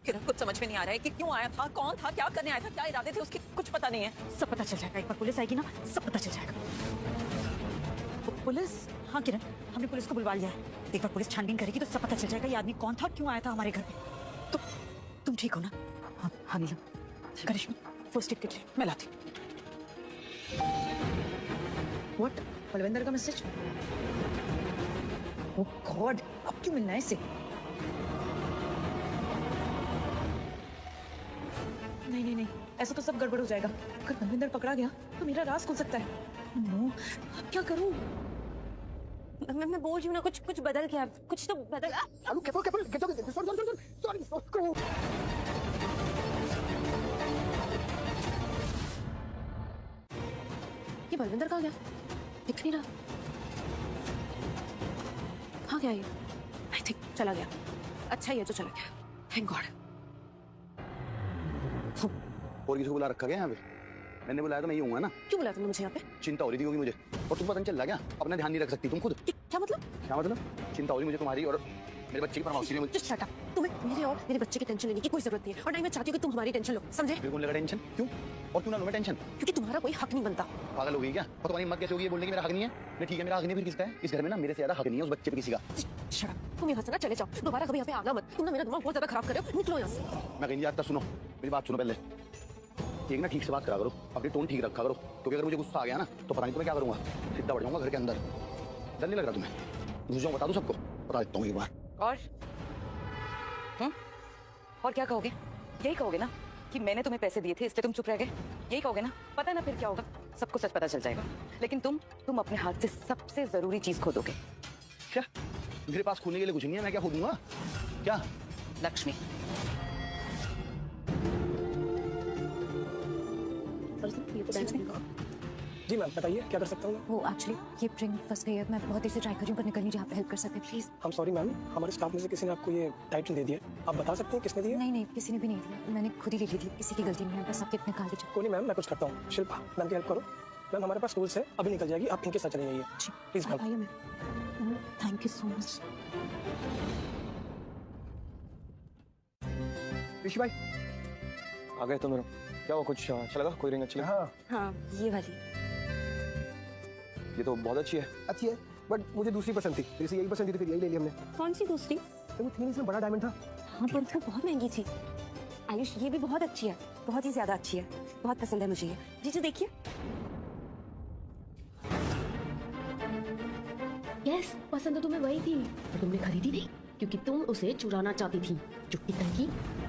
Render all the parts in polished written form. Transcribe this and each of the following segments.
किरण कुछ समझ में नहीं आ रहा है कि क्यों आया था, कौन था, क्या करने आया था, क्या इरादे थे उसके, कुछ पता नहीं है। सब पता चल जाएगा, एक बार पुलिस आएगी ना सब पता चल जाएगा। पुलिस? हाँ किरण, हमने पुलिस को बुलवा लिया है। एक बार पुलिस छानबीन करेगी तो सब पता चल जाएगा ये आदमी कौन था, क्यों आया था हमारे घर पे। तुम ठीक हो ना? हाँ हाँ नीलम, करिश्मा फर्स्ट एड किट ले, मैं लाती हूँ। व्हाट? बलविंदर का मैसेज? ओह गॉड, अब क्यों मिलना है इससे? नहीं नहीं नहीं, ऐसा तो सब गड़बड़ हो जाएगा। अगर बलविंदर पकड़ा गया तो मेरा राज खुल सकता है। नो, अब क्या करूं? मैं बोल रही हूँ ना, कुछ बदल गया, कुछ तो बदल। ये बलविंदर कहाँ गया? दिख नहीं रहा। कहाँ गया ये? आई थिंक चला गया। अच्छा ही है जो चला गया, थैंक गॉड। और किसी को बुला रखा गया यहाँ पे? मैंने बुलाया तो मैं ही हूँ ना। क्यों बुलाया तुमने मुझे यहाँ पे? चिंता हो रही थी होगी मुझे, और तुम पता नहीं चल रहा क्या? अपना ध्यान नहीं रख सकती तुम खुद? क्या मतलब? क्या मतलब? चिंता हो रही मुझे तुम्हारी और मेरे बच्चे की परमाउसी ने मुझे। Just shut up। तुम्हें मेरे और मेरे बच्चे की टेंशन लेने की कोई जरूरत नहीं है, और ना ही मैं चाहती हूँ कि तुम हमारी टेंशन लो, समझे? मेरे को लगा टेंशन क्यों? और क्यों ना लो मैं टेंशन? क्योंकि तुम्हारा कोई हक नहीं बनता। पागल हो गई क्या? और तुम्हारी हिम्मत कैसे होगी ये बोलने की मेरा हक नहीं है? नहीं ठीक है, मेरा हक नहीं, फिर किसका है? इस घर में ना मेरे से ज्यादा हक नहीं है उस बच्चे पे किसी का। Shut up। तुम यहाँ से ना चले जाओ, दोबारा कभी यहाँ पे आना मत। तुम ना मेरा दिमाग बहुत ज्यादा खराब कर रहे हो, निकलो यहाँ से। मैं कहीं जाता, सुनो मेरी बात सुनो पहले। एक ना ठीक से बात करा करो, अपनी टोन ठीक रखा करो, क्योंकि अगर मुझे गुस्सा आ गया ना तो पता नहीं तो मैं क्या करूंगा, सीधा बढ़ जाऊंगा घर के अंदर। डर नहीं लग रहा तुम्हें? घुस जाऊँ, बता दूं सबको, बता देता हूँ एक बार। और क्या कहोगे? यही कहोगे ना कि मैंने तुम्हें पैसे दिए थे इसलिए तुम चुप रह गए? यही कहोगे ना? पता ना फिर क्या होगा, सबको सच पता चल जाएगा। लेकिन तुम अपने हाथ से सबसे जरूरी चीज खो दोगे। क्या? मेरे पास खोलने के लिए कुछ नहीं है, मैं क्या खो दूंगा? क्या? लक्ष्मी। जी मैम बताइए क्या कर सकता हूँ? वो एक्चुअली ये रिंग फंस गई है, मैं बहुत देर से ट्राई कर रही हूँ पर निकल नहीं, जहाँ पे हेल्प कर सकते प्लीज। हम सॉरी मैम, हमारे स्टाफ में से किसी ने आपको ये टाइटल दे दिया, आप बता सकते हैं किसने दिया? नहीं नहीं, किसी ने भी नहीं दिया, मैंने खुद ही ले ली थी, किसी की गलती नहीं है, बस आपके निकाल दीजिए। कोई नहीं मैम, मैं कुछ करता हूँ। शिल्पा मैम की हेल्प करो। मैम हमारे पास टूल्स है, अभी निकल जाएगी, आप इनके साथ चले जाइए प्लीज मैम। आइए ma'am, thank you so much. Rishi भाई आ गए तुम? क्या हुआ, कुछ अच्छा लगा? कोई रिंग अच्छी लगी? हाँ ये वाली। ये तो बहुत अच्छी है। अच्छी है बट मुझे दूसरी पसंद थी, फिर से यही पसंद थी तो फिर यही ले ली हमने। कौन सी दूसरी? तो वो थी इसमें बड़ा डायमंड था। हाँ पर वो बहुत महंगी थी। आयुष ये भी बहुत अच्छी है, बहुत ही ज्यादा अच्छी है, बहुत पसंद है मुझे ये। जीजू देखिए। यस, पसंद तो तुम्हें वही थी, पर तुमने खरीदी नहीं क्योंकि तुम उसे चुराना चाहती थी। चुप्पी करके।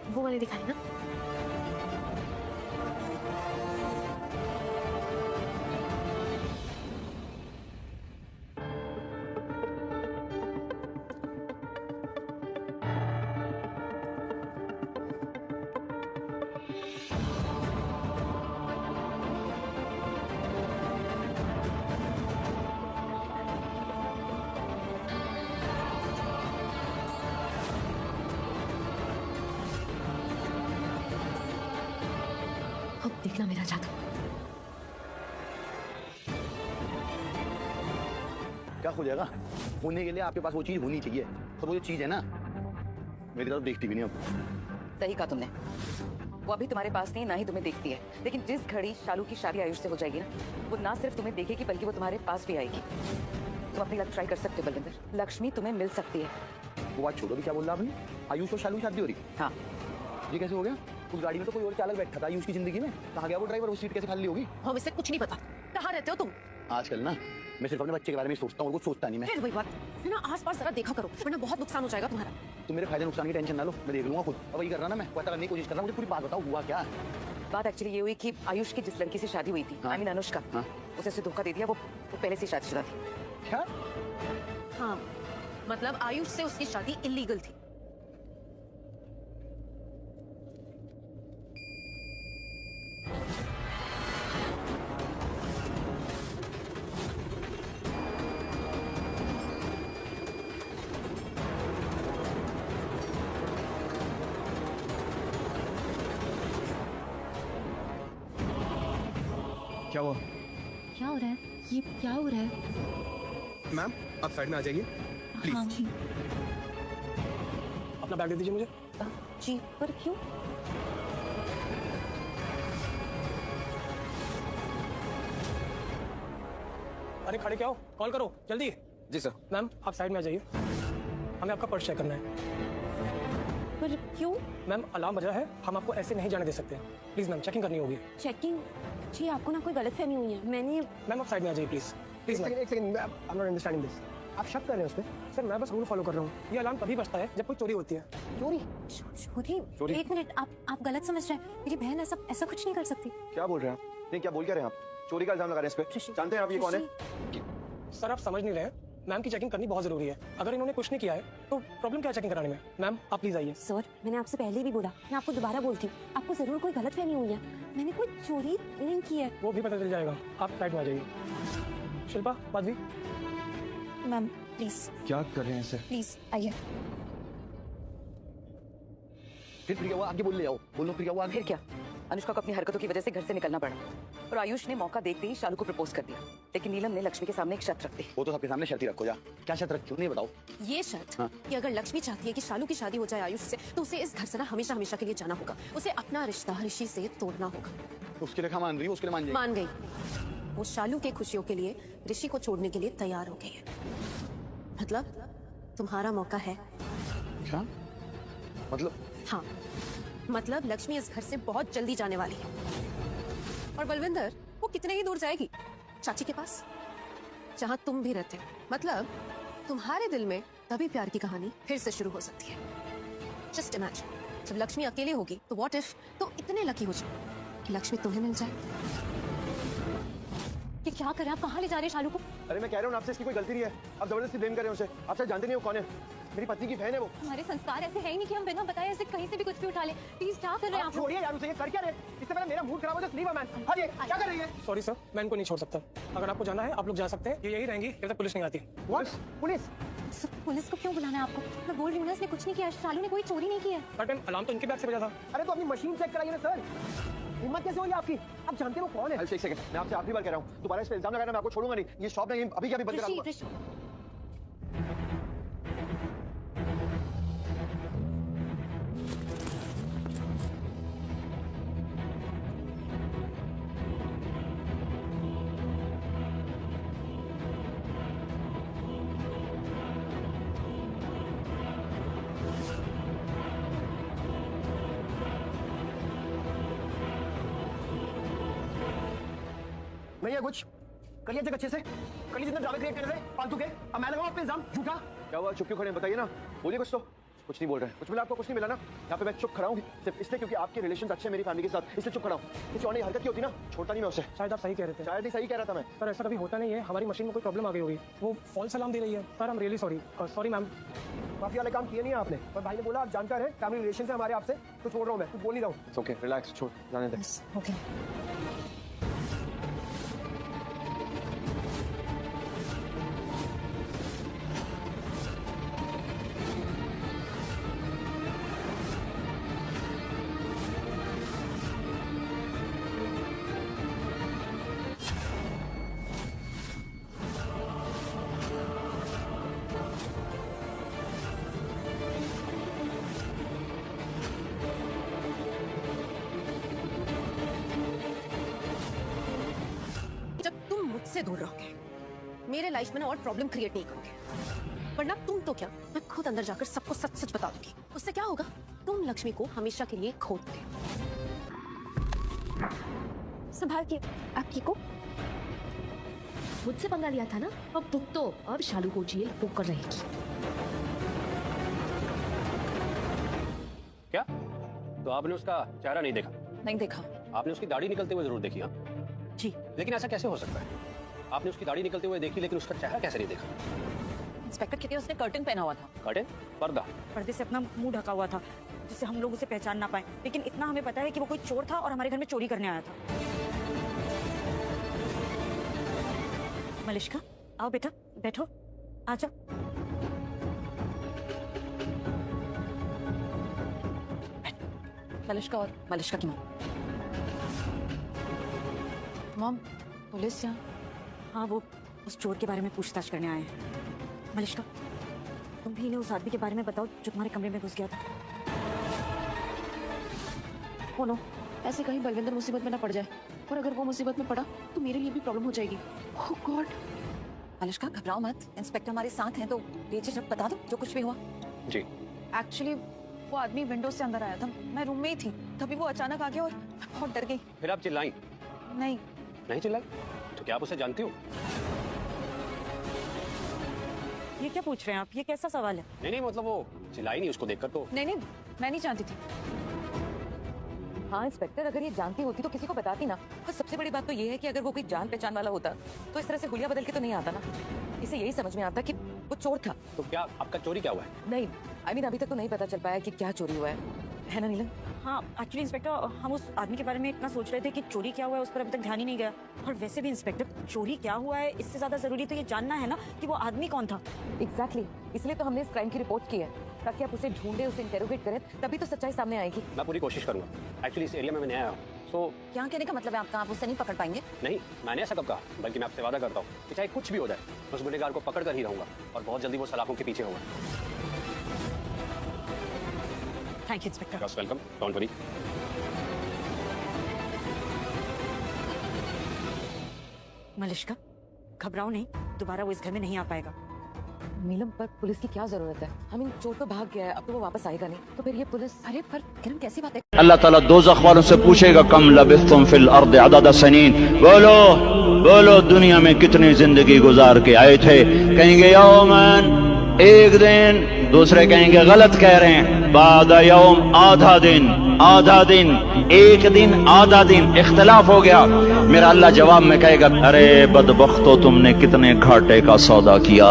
वो वाली दिखाई ना। अब देखना मेरा जादू। क्या हो जाएगा? होने के लिए आपके पास वो चीज होनी चाहिए, तो वो जो चीज है ना मेरी तरफ देखती भी नहीं अब। सही कहा तुमने, वो अभी तुम्हारे पास नहीं, ना ही तुम्हें देखती है। लेकिन जिस घड़ी शालू की शादी आयुष से हो जाएगी ना, वो ना सिर्फ तुम्हें देखेगी बल्कि वो तुम्हारे पास भी आएगी। तुम अपनी लक ट्राई कर सकते हो बलविंदर, लक्ष्मी तुम्हें मिल सकती है। वो बात छोड़ो भी, क्या बोल रहा आपने? आयुष और शालू की शादी हो रही? हाँ। ये कैसे हो गया? उस गाड़ी में तो कोई और चालक बैठा था आयुष की जिंदगी में, कहाँ गया वो ड्राइवर? वो सीट कैसे खाली होगी? हम इसे कुछ नहीं पता, कहाँ रहते हो तुम? आजकल ना मैं सिर्फ अपने बच्चे के बारे में सोचता हूँ और कुछ सोचता नहीं मैं। फिर वही बात है ना, आस-पास जरा देखा करो वरना बहुत नुकसान हो जाएगा तुम्हारा। तुम मेरे फायदे नुकसान की टेंशन ना लो, मैं देख लूंगा खुद। अब वही कर रहा ना, मैं पता करने की कोशिश कर रहा हूँ। मुझे पूरी बात बताओ, हुआ क्या? बात एक्चुअली ये हुई कि आयुष की जिस लड़की से शादी हुई थी, हाँ। आई मीन अनुष्का, हाँ। उसे धोखा दे दिया। वो पहले से शादीशुदा थी। क्या? हाँ मतलब आयुष से उसकी शादी इलीगल थी। क्या हुआ? क्या हो रहा है? ये क्या हो रहा है? मैम आप साइड में आ जाइए प्लीज। हाँ। अपना बैग दे दीजिए मुझे। जी, पर क्यों? अरे खड़े क्या हो, कॉल करो जल्दी। जी सर। मैम आप साइड में आ जाइए, हमें आपका पर्स चेक करना है। पर क्यों? मैम अलार्म बजा है, हम आपको ऐसे नहीं जाने दे सकते। प्लीज मैम चेकिंग करनी होगी। चेकिंग? जी आपको ना कोई गलतफहमी हुई है। मैंने मैम आप साइड में आ जाइए प्लीज प्लीज। एक second I am not understanding this. आप शक कर रहे हैं उस पर? सर मैं बस रूल फॉलो कर रहा हूँ। ये अलार्म तभी बजता है जब कोई चोरी होती है। चोरी? चोरी? एक मिनट, आप गलत समझ रहे हैं। मेरी बहन ऐसा कुछ नहीं कर सकती। क्या बोल रहे हैं आप? नहीं क्या बोल क्या रहे हैं आप? चोरी का इल्जाम लगा रहे हैं इस पे। जानते हैं आप ये कौन है? सर आप समझ नहीं रहे हैं, मैम की चेकिंग करनी बहुत जरूरी है। अगर इन्होंने कुछ नहीं किया है तो प्रॉब्लम क्या है चेकिंग कराने में? मैम आप प्लीज आइए। सर मैंने आपसे पहले भी बोला, मैं आपको दोबारा बोलती हूँ, आपको जरूर कोई गलतफहमी हुई है। मैंने कोई चोरी नहीं की है। वो भी पता चल जाएगा, आप साइड में आ जाइए। शिल्पा माधवी मैम प्लीज क्या कर रहे हैं इसे? प्लीज आइए। फिर क्या हुआ? आगे बोल ले आओ, बोलो फिर क्या हुआ? फिर क्या, अनुष्का को अपनी हरकतों की वजह से घर से निकलना पड़ा और आयुष ने मौका देखते ही शालू को प्रपोज कर दिया। लेकिन नीलम ने लक्ष्मी के सामने एक शर्त रख दी। वो तो सबके सामने शर्त ही रखो। जा क्या शर्त रखी? नहीं बताओ। ये शर्त हाँ। कि अगर लक्ष्मी चाहती है कि शालू की शादी हो जाए आयुष से, तो उसे इस घर से ना हमेशा हमेशा के लिए जाना होगा। उसे अपना रिश्ता ऋषि से तोड़ना होगा। उसके लिए मान रही है, उसके लिए मान जाएगी। मान गई। वो शालू के खुशियों के लिए ऋषि को छोड़ने के लिए तैयार हो गई है। मतलब तुम्हारा मौका है। क्या मतलब? हाँ, मतलब लक्ष्मी इस घर से बहुत जल्दी जाने वाली है। और बलविंदर वो कितने ही दूर जाएगी? चाची के पास, जहां तुम भी रहते हो। मतलब तुम्हारे दिल में तभी प्यार की कहानी फिर से शुरू हो सकती है। जस्ट इमेजिन, जब लक्ष्मी अकेले होगी तो व्हाट इफ तुम इतने लकी हो जाओ कि लक्ष्मी तुम्हें मिल जाए। ये क्या कर रहे हैं आप? कहाँ ले जा रहे हैं शालू को? अरे मैं कह रहा हूँ आपसे इसकी कोई गलती नहीं है, आप जबरदस्ती ब्लेम कर रहे हैं उसे। आप शायद जानते नहीं हो कौन है। मेरी पत्नी की बहन है वो। हमारे संस्कार ऐसे है ही नहीं कि हम बिना बताए ऐसे कहीं से भी कुछ भी उठा ले। प्लीज क्या कर रहे हैं आप? छोड़िए यार उसे, ये कर क्या रहे? इससे पहले मेरा मूड खराब हो जाए। Leave a man. हटिए, क्या कर रही है? सॉरी सर, मैं इनको नहीं छोड़ सकता। अगर आपको जाना है आप लोग जा सकते हैं, ये यही रहेंगी जब तक पुलिस नहीं आती। व्हाट? पुलिस? सर, पुलिस को क्यों बुलाना है आपको? मैं बोल रही हूँ ना, इसने कुछ नहीं किया। शालू ने कोई चोरी नहीं की है। बट मैम अलार्म तो इनके बैग से बजा था। अरे तो अपनी मशीन चेक कराइए ना सर। हिम्मत कैसे हुई आपकी? आप जानते हो कौन है? एक सेकंड, मैं आपसे आखिरी बार कह रहा हूँ, दोबारा इस पे इल्जाम लगाना मैं आपको छोड़ूंगा नहीं। ये शॉप नहीं अभी क्या बंद करा दूंगा। ऋषि, नहीं है कुछ। करिए जग अच्छे से, करिए जितना ड्रामे क्रिएट कर रहे हैं फालतू के। अब मैं लगाऊं आप पे इल्जाम झूठा? क्या हुआ? चुप क्यों खड़े हैं? बताइए ना, बोलिए कुछ तो। कुछ नहीं बोल रहे हैं। कुछ मिला आपको? कुछ नहीं मिला ना? यहाँ पे मैं चुप खड़ा हूँ सिर्फ इसलिए क्योंकि आपके रिलेशन अच्छे हैं मेरी फैमिली के साथ, इसलिए चुप खड़ा हूँ। किसी और ने हरकत की होती ना, छोड़ता नहीं मैं उसे। शायद आप सही कह रहे थे। शायद ही सही कह रहा था मैं। सर ऐसा कभी होता नहीं है, हमारी मशीन में कोई प्रॉब्लम आ गई होगी, वो फॉल्स अलार्म दे रही है। Sir I am really sorry. Sorry ma'am. माफी वाले काम किए नहीं है आपने, पर भाई ने बोला आप जानकार हैं, फैमिली रिलेशन है हमारे आपसे, तो छोड़ रहा हूँ मैं, कुछ बोल नहीं रहा हूँ। ओके रिलैक्स, छोड़ जाने दे। ओके। जब तुम मुझसे दूर रहोगे, मेरे लाइफ में ना और प्रॉब्लम क्रिएट नहीं करोगे। वरना तुम तो क्या, मैं खुद अंदर जाकर सबको सच सच बता दूंगी। उससे क्या होगा? तुम लक्ष्मी को हमेशा के लिए खो दोगे। संभाल के, आप ठीक हो? मुझसे पंगा लिया था ना, अब भुगतो। अब शालू को जेल बुक कर रहेगी। क्या? तो आपने उसका चेहरा नहीं देखा? नहीं देखा। आपने उसकी दाढ़ी निकलते हुए जरूर देखी? हाँ जी। लेकिन ऐसा कैसे हो सकता है? आपने उसकी दाढ़ी निकलते हुए देखी लेकिन उसका चेहरा कैसे नहीं देखा? इंस्पेक्टर कहते हैं उसने कर्टन पहना हुआ था। कर्टन? पर्दा? पर्दे से अपना मुंह ढका हुआ था जिससे हम लोग उसे पहचान ना पाए। लेकिन इतना हमें पता है कि वो कोई चोर था और हमारे घर में चोरी करने आया था। मलिश्का आओ बेटा, बैठो, आजा। मलिश्का और मलिश्का की मॉम। पुलिस यहाँ? हाँ, वो उस चोर के बारे में पूछताछ करने आए हैं। मलिश्का, तुम भी इन्हें उस आदमी के बारे में बताओ जो तुम्हारे कमरे में घुस गया था। ओ नो, ऐसे कहीं बलविंदर मुसीबत में ना पड़ जाए, और अगर वो मुसीबत में पड़ा तो मेरे लिए भी प्रॉब्लम हो जाएगी। ओह गॉड। मलिश्का घबराओ मत, इंस्पेक्टर हमारे साथ हैं तो बेझिझक बता दो जो कुछ भी हुआ। जी। एक्चुअली वो आदमी विंडो से अंदर आया था, मैं रूम में ही थी, तभी वो अचानक आ गया और बहुत डर गई। फिर आप चिल्लाई? नहीं। नहीं चिल्लाई? तो क्या आप उसे जानती हो? ये क्या पूछ रहे हैं आप? ये कैसा सवाल है? नहीं मतलब वो चिल्लाई नहीं उसको देखकर तो। नहीं, मैं नहीं जानती थी। हाँ इंस्पेक्टर, अगर ये जानती होती तो किसी को बताती ना। और सबसे बड़ी बात तो ये है कि अगर वो कोई जान पहचान वाला होता तो इस तरह से हुलिया बदल के तो नहीं आता ना। इसे यही समझ में आता कि वो चोर था। तो क्या आपका चोरी क्या हुआ है? नहीं, आई मीन अभी तक तो नहीं पता चल पाया कि क्या चोरी हुआ है ना नीलम? हाँ, एक्चुअली इंस्पेक्टर, हम उस आदमी के बारे में इतना सोच रहे थे कि चोरी क्या हुआ है उस पर अभी तक ध्यान ही नहीं गया। और वैसे भी इंस्पेक्टर, चोरी क्या हुआ है इससे ज्यादा जरूरी तो ये जानना है ना कि वो आदमी कौन था। एग्जैक्टली, इसलिए तो हमने इस क्राइम की रिपोर्ट की है, ताकि आप उसे ढूंढे, उसे इंटेरोगेट करें, तभी तो सच्चाई सामने आएगी। मैं पूरी कोशिश करूंगा। एक्चुअली इस एरिया में मैं नया आया हूँ, सो क्या कहने का मतलब है आपका? आप उसे नहीं पकड़ पाएंगे? नहीं, मैंने ऐसा कब कहा, बल्कि मैं आपसे वादा करता हूँ कि चाहे कुछ भी हो जाए, उस गुनहगार को पकड़ कर ही रहूंगा और बहुत जल्दी वो सलाखों के पीछे होगा। Thank you inspector. You're welcome. Don't worry. Malishka, घबराओ नहीं, दोबारा वो इस घर में नहीं आ पाएगा। नीलम, पर पुलिस की क्या जरूरत है? हम इन चोर तो भाग गया है, अब तो वो वापस आएगा नहीं, तो फिर ये पुलिस। अरे पर किरण कैसी बात है? अल्लाह ताला दोज़ख वालों से पूछेगा कम लबिस्तुम फिल अर्द अदद सनीन, बोलो बोलो दुनिया में कितनी जिंदगी गुजार के आए थे। कहेंगे यौमन, एक दिन। दूसरे कहेंगे गलत कह रहे हैं, बादा यौम, आधा दिन, आधा दिन, एक दिन, आधा दिन, इख्तिलाफ हो गया। मेरा अल्लाह जवाब में कहेगा, अरे बदबख्तो, तुमने कितने घाटे का सौदा किया।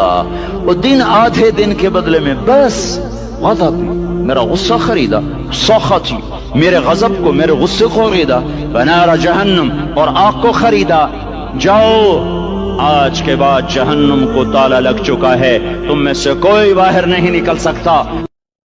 वो दिन आधे दिन के बदले में बस गज़ब, मेरा गुस्सा खरीदा, सौखती, मेरे गजब को, मेरे गुस्से को खरीदा, बनारा जहन्नम, और आग को खरीदा। जाओ, आज के बाद जहन्नुम को ताला लग चुका है, तुम में से कोई बाहर नहीं निकल सकता।